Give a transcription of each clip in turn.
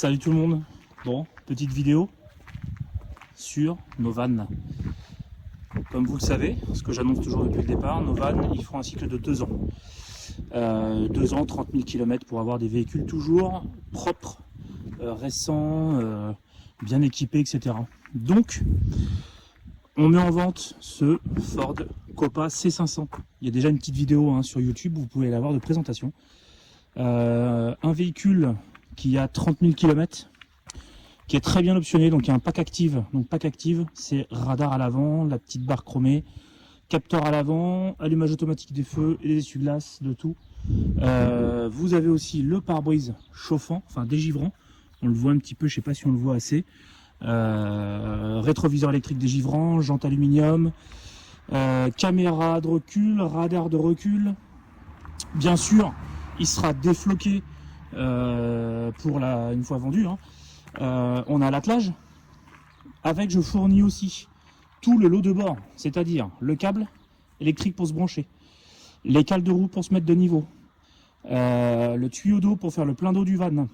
Salut tout le monde. Bon, petite vidéo sur nos vannes. Comme vous le savez, ce que j'annonce toujours depuis le départ, nos vannes, ils font un cycle de 2 ans. 2 ans, 30 000 km pour avoir des véhicules toujours propres, récents, bien équipés, etc. Donc, on met en vente ce Ford Kuopa C500. Il y a déjà une petite vidéo sur YouTube, vous pouvez la voir de présentation. Un véhicule qui a 30 000 km, qui est très bien optionné, donc il y a un pack active. Donc pack active, c'est radar à l'avant, la petite barre chromée, capteur à l'avant, allumage automatique des feux et des essuie-glaces, de tout. Vous avez aussi le pare-brise chauffant, enfin dégivrant. On le voit un petit peu, je sais pas si on le voit assez. Rétroviseur électrique dégivrant, jante aluminium, caméra de recul, radar de recul. Bien sûr, il sera défloqué une fois vendu. On a l'attelage. Avec, je fournis aussi tout le lot de bord, c'est-à-dire le câble électrique pour se brancher, les cales de roue pour se mettre de niveau, le tuyau d'eau pour faire le plein d'eau du van.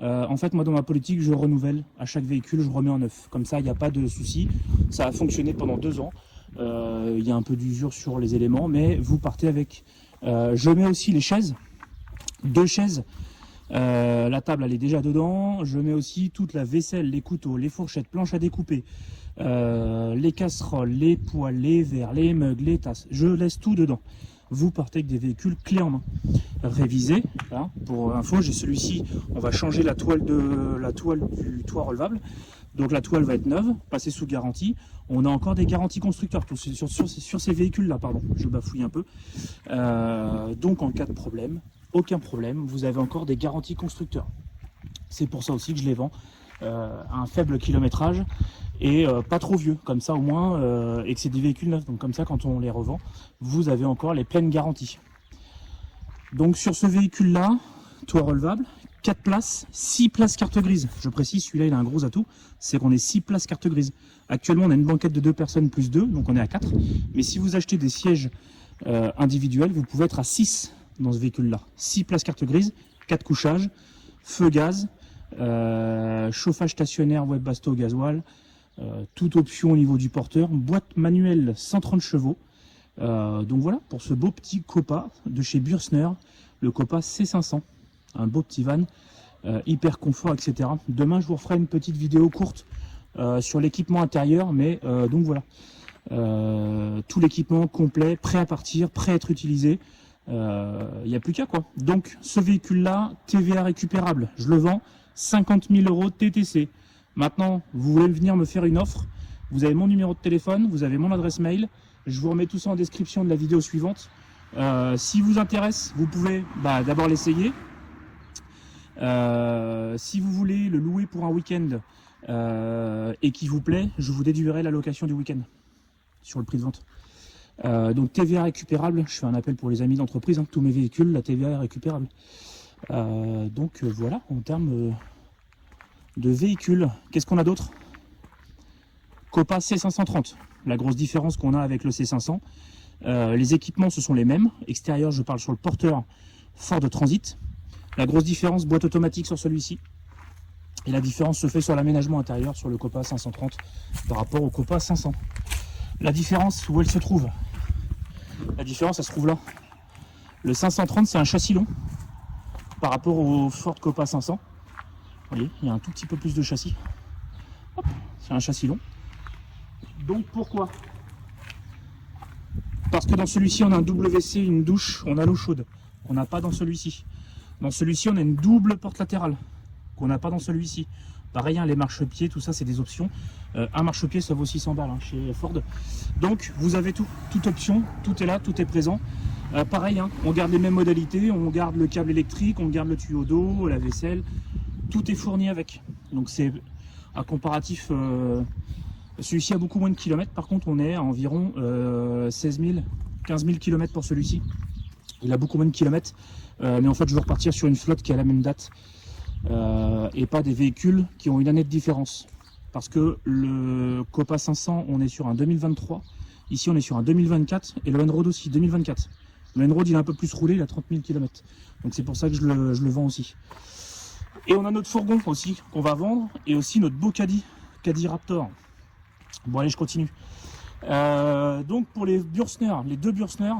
En fait, moi, dans ma politique, je renouvelle à chaque véhicule, je remets en neuf. Comme ça, il n'y a pas de souci. Ça a fonctionné pendant 2 ans. Il y a un peu d'usure sur les éléments, mais vous partez avec. Je mets aussi les chaises, 2 chaises. La table, elle est déjà dedans. Je mets aussi toute la vaisselle, les couteaux, les fourchettes, planches à découper, les casseroles, les poêles, les verres, les mugs, les tasses. Je laisse tout dedans. Vous partez avec des véhicules clés en main. Révisé, là, pour info, j'ai celui-ci. On va changer la toile du toit relevable. Donc la toile va être neuve, passée sous garantie. On a encore des garanties constructeurs sur ces véhicules-là, pardon. Je bafouille un peu. Donc en cas de problème, aucun problème, vous avez encore des garanties constructeurs. C'est pour ça aussi que je les vends à un faible kilométrage et pas trop vieux, comme ça au moins, et que c'est des véhicules neufs. Donc comme ça, quand on les revend, vous avez encore les pleines garanties. Donc sur ce véhicule-là, toit relevable, 4 places, 6 places carte grise. Je précise, celui-là il a un gros atout, c'est qu'on est 6 places carte grise. Actuellement on a une banquette de 2 personnes plus 2, donc on est à 4. Mais si vous achetez des sièges individuels, vous pouvez être à 6 dans ce véhicule-là. 6 places carte grise, 4 couchages, feu gaz, chauffage stationnaire web basto gasoil, toute option au niveau du porteur, boîte manuelle 130 chevaux. Donc voilà, pour ce beau petit Kuopa de chez Bürsner, le Kuopa C500. Un beau petit van, hyper confort, etc. Demain, je vous referai une petite vidéo courte sur l'équipement intérieur, mais donc voilà. Tout l'équipement complet, prêt à partir, prêt à être utilisé. Il n'y a plus qu'à quoi. Donc ce véhicule-là, TVA récupérable, je le vends 50 000 € TTC. Maintenant, vous voulez venir me faire une offre, vous avez mon numéro de téléphone, vous avez mon adresse mail, je vous remets tout ça en description de la vidéo suivante. Si vous intéresse, vous pouvez d'abord l'essayer. Si vous voulez le louer pour un week-end et qui vous plaît, je vous déduirai la location du week-end sur le prix de vente. Donc TVA récupérable, je fais un appel pour les amis d'entreprise, tous mes véhicules, la TVA est récupérable. Donc voilà, en termes de véhicules, qu'est-ce qu'on a d'autre? Kuopa C530, la grosse différence qu'on a avec le C500, les équipements ce sont les mêmes. Extérieur, je parle sur le porteur Ford Transit. La grosse différence, boîte automatique sur celui-ci. Et la différence se fait sur l'aménagement intérieur sur le Kuopa 530 par rapport au Kuopa 500. La différence, où elle se trouve? La différence, elle se trouve là. Le 530, c'est un châssis long par rapport au Ford Kuopa 500. Vous voyez, il y a un tout petit peu plus de châssis. C'est un châssis long. Donc pourquoi? Parce que dans celui-ci, on a un WC, une douche, on a l'eau chaude. On n'a pas dans celui-ci. Dans celui-ci, on a une double porte latérale qu'on n'a pas dans celui-ci. Pareil, les marchepieds, tout ça, c'est des options. Un marchepied, ça vaut 600 balles chez Ford. Donc, vous avez tout, toute option, tout est là, tout est présent. Pareil, on garde les mêmes modalités, on garde le câble électrique, on garde le tuyau d'eau, la vaisselle. Tout est fourni avec. Donc, c'est un comparatif. Celui-ci a beaucoup moins de kilomètres. Par contre, on est à environ 16 000, 15 000 kilomètres pour celui-ci. Il a beaucoup moins de kilomètres. Mais en fait, je veux repartir sur une flotte qui a la même date. Et pas des véhicules qui ont une année de différence. Parce que le Kuopa 500, on est sur un 2023. Ici, on est sur un 2024. Et le N-Road aussi, 2024. Le N-Road, il est un peu plus roulé, il a 30 000 km. Donc c'est pour ça que je le vends aussi. Et on a notre fourgon aussi qu'on va vendre, et aussi notre beau Caddy Raptor. Bon allez, je continue. Donc pour les Bürstner, les deux Bürstner,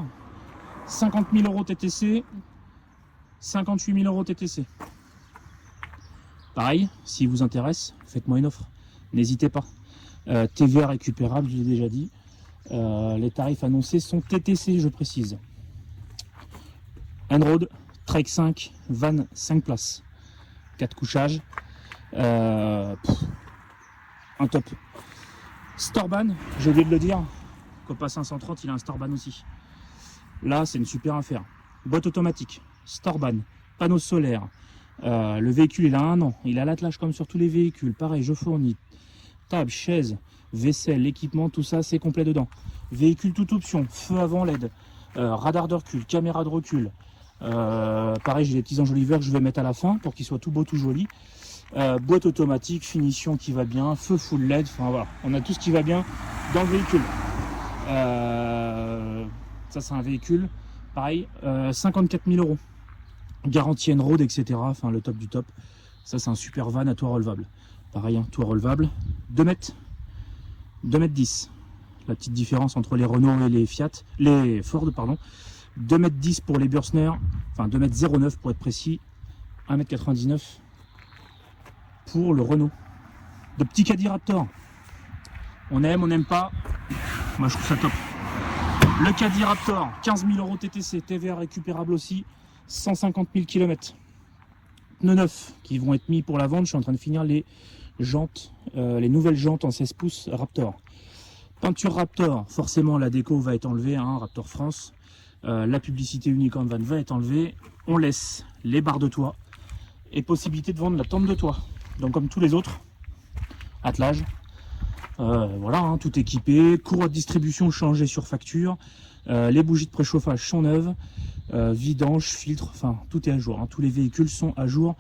50 000 € TTC, 58 000 € TTC. Pareil, si vous intéresse, faites-moi une offre. N'hésitez pas. TVA récupérable, je l'ai déjà dit. Les tarifs annoncés sont TTC, je précise. Enroad, Trek 5, van 5 places. 4 couchages. Un top. Storban, j'ai oublié de le dire. Copa 530, il a un Storban aussi. Là, c'est une super affaire. Boîte automatique, Storban, panneaux solaires. Le véhicule, il a 1 an. Il a l'attelage comme sur tous les véhicules. Pareil, je fournis table, chaise, vaisselle, équipement, tout ça, c'est complet dedans. Véhicule toute option, feu avant LED, radar de recul, caméra de recul. Pareil, j'ai des petits enjoliveurs que je vais mettre à la fin pour qu'ils soient tout beau, tout joli. Boîte automatique, finition qui va bien, feu full LED, enfin voilà, on a tout ce qui va bien dans le véhicule. Ça c'est un véhicule, pareil, 54 000 €. Garantie Enroad, etc. Enfin le top du top. Ça c'est un super van à toit relevable. Pareil, hein, toit relevable, 2 mètres 10. La petite différence entre les Renault et les Fiat, les Ford, pardon. 2 mètres 10 pour les Bürstner, enfin 2 mètres 09 pour être précis, 1 mètre 99 pour le Renault. De petits Caddy Raptor. On aime, on n'aime pas. Moi je trouve ça top. Le Caddy Raptor, 15 000 € TTC, TVA récupérable aussi, 150 000 km. Pneus neufs qui vont être mis pour la vente. Je suis en train de finir les jantes, les nouvelles jantes en 16 pouces Raptor. Peinture Raptor, forcément la déco va être enlevée, hein, Raptor France. La publicité Unicorn Van va être enlevée. On laisse les barres de toit et possibilité de vendre la tente de toit. Donc comme tous les autres, attelage. Voilà, hein, tout équipé. Courroie de distribution changée sur facture. Les bougies de préchauffage sont neuves. Vidange, filtre, enfin tout est à jour. Hein. Tous les véhicules sont à jour.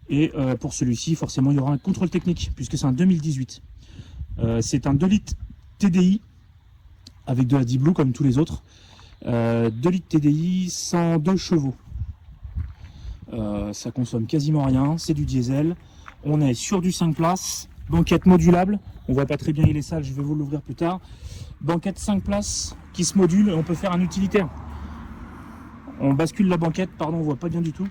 Et pour celui-ci, forcément, il y aura un contrôle technique puisque c'est un 2018. C'est un 2 litres TDI avec de la D-Blue comme tous les autres. 2 litres TDI, 102 chevaux. Ça consomme quasiment rien, c'est du diesel. On est sur du 5 places, banquette modulable. On voit pas très bien, il est sale, je vais vous l'ouvrir plus tard. Banquette 5 places qui se module et on peut faire un utilitaire. On bascule la banquette, pardon, on voit pas bien du tout.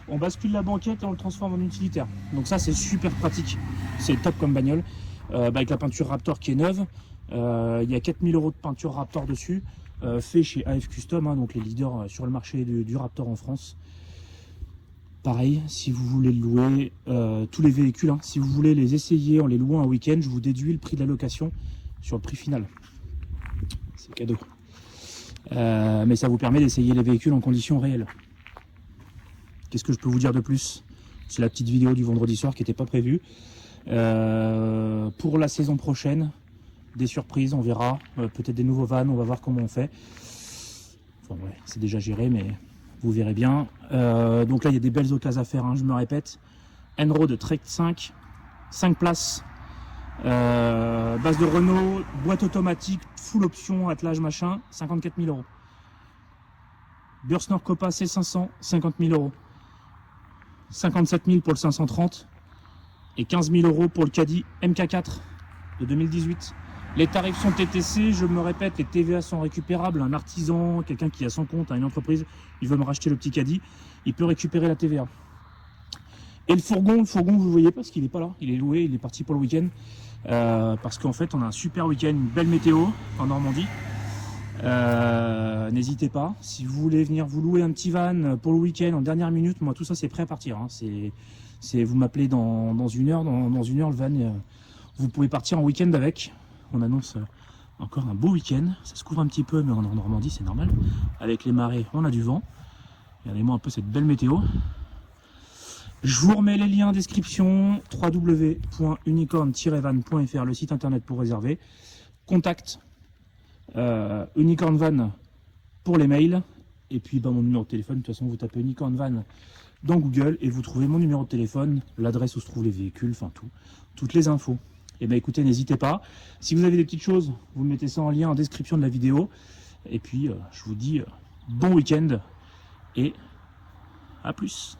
On bascule la banquette et on le transforme en utilitaire. Donc ça c'est super pratique, c'est top comme bagnole. Avec la peinture Raptor qui est neuve. Il y a 4 000 € de peinture Raptor dessus. Fait chez AF Custom, hein, donc les leaders sur le marché du Raptor en France. Pareil, si vous voulez le louer, tous les véhicules, hein, si vous voulez les essayer en les louant un week-end, je vous déduis le prix de la location sur le prix final. C'est cadeau. Mais ça vous permet d'essayer les véhicules en conditions réelles. Qu'est-ce que je peux vous dire de plus? C'est la petite vidéo du vendredi soir qui n'était pas prévue. Pour la saison prochaine, des surprises, on verra. Peut-être des nouveaux vannes, on va voir comment on fait. Enfin, ouais, c'est déjà géré, mais vous verrez bien. Donc là, il y a des belles occasions à faire, hein, je me répète. Enroad Trek 5, 5 places, base de Renault, boîte automatique, full option, attelage machin, 54 000 €. Bürstner Copa C500, 50 000 €. 57 000 pour le 530 et 15 000 € pour le Caddy MK4 de 2018. Les tarifs sont TTC, je me répète, les TVA sont récupérables. Un artisan, quelqu'un qui a son compte, une entreprise, il veut me racheter le petit Caddy, il peut récupérer la TVA. Et le fourgon, vous ne voyez pas parce qu'il n'est pas là, il est loué, il est parti pour le week-end. Parce qu'en fait, on a un super week-end, une belle météo en Normandie. N'hésitez pas, si vous voulez venir vous louer un petit van pour le week-end en dernière minute, moi tout ça c'est prêt à partir. Hein. Vous m'appelez dans une heure, dans une heure le van, vous pouvez partir en week-end avec. On annonce encore un beau week-end, ça se couvre un petit peu mais en Normandie c'est normal. Avec les marées, on a du vent. Regardez-moi un peu cette belle météo. Je vous remets les liens en description, www.unicorn-van.fr, le site internet pour réserver. Contact Unicorn Van pour les mails. Et puis mon numéro de téléphone, de toute façon vous tapez Unicorn Van dans Google et vous trouvez mon numéro de téléphone, l'adresse où se trouvent les véhicules, enfin toutes les infos. Et écoutez, n'hésitez pas. Si vous avez des petites choses, vous mettez ça en lien en description de la vidéo. Et puis je vous dis bon week-end et à plus.